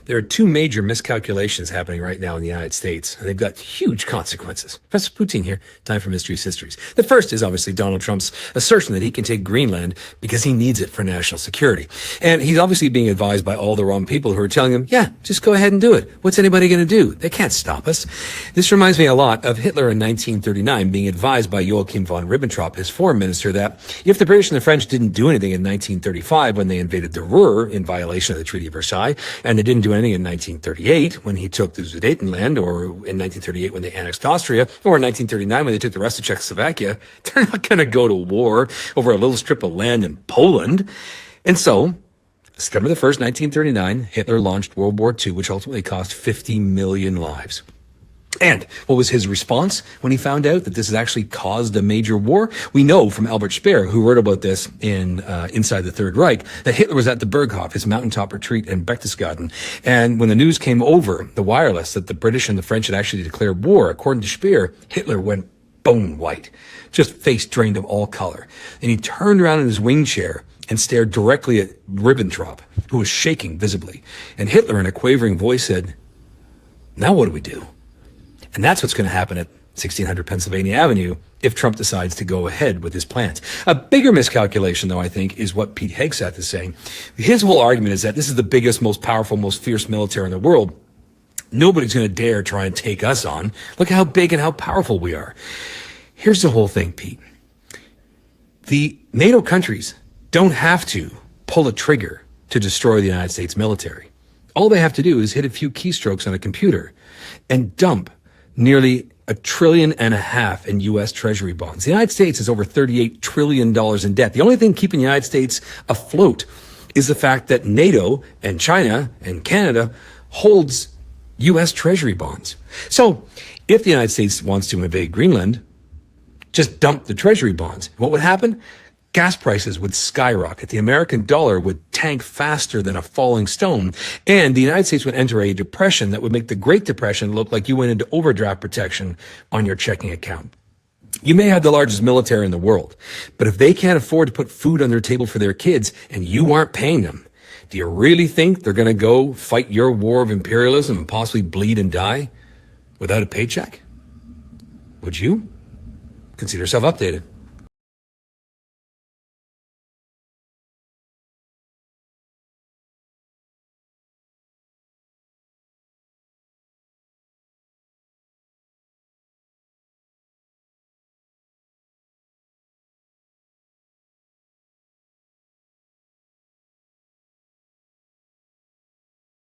There are two major miscalculations happening right now in the United States, and they've got huge consequences. Professor Poutine here, time for Mysteries Histories. The first is obviously Donald Trump's assertion that he can take Greenland because he needs it for national security. And he's obviously being advised by all the wrong people who are telling him, yeah, just go ahead and do it. What's anybody going to do? They can't stop us. This reminds me a lot of Hitler in 1939 being advised by Joachim von Ribbentrop, his foreign minister, that if the British and the French didn't do anything in 1935 when they invaded the Ruhr in violation of the Treaty of Versailles, and they didn't do anything in 1938 when he took the Sudetenland, or in 1938 when they annexed Austria, or in 1939 when they took the rest of Czechoslovakia, they're not going to go to war over a little strip of land in Poland. And so, September the 1st, 1939, Hitler launched World War II, which ultimately cost 50 million lives. And what was his response when he found out that this had actually caused a major war? We know from Albert Speer, who wrote about this in Inside the Third Reich, that Hitler was at the Berghof, his mountaintop retreat in Berchtesgaden. And when the news came over the wireless that the British and the French had actually declared war, according to Speer, Hitler went bone white, just face drained of all color. And he turned around in his wing chair and stared directly at Ribbentrop, who was shaking visibly. And Hitler, in a quavering voice, said, "Now what do we do?" And that's what's going to happen at 1600 Pennsylvania Avenue if Trump decides to go ahead with his plans. A bigger miscalculation, though, I think, is what Pete Hegseth is saying. His whole argument is that this is the biggest, most powerful, most fierce military in the world. Nobody's going to dare try and take us on. Look at how big and how powerful we are. Here's the whole thing, Pete. The NATO countries don't have to pull a trigger to destroy the United States military. All they have to do is hit a few keystrokes on a computer and dump nearly $1.5 trillion in U.S. Treasury bonds. The United States is over $38 trillion in debt. The only thing keeping the United States afloat is the fact that NATO and China and Canada holds U.S. Treasury bonds. So if the United States wants to invade Greenland, just dump the Treasury bonds. What would happen? Gas prices would skyrocket. The American dollar would tank faster than a falling stone. And the United States would enter a depression that would make the Great Depression look like you went into overdraft protection on your checking account. You may have the largest military in the world, but if they can't afford to put food on their table for their kids and you aren't paying them, do you really think they're going to go fight your war of imperialism and possibly bleed and die without a paycheck? Would you? Consider yourself updated.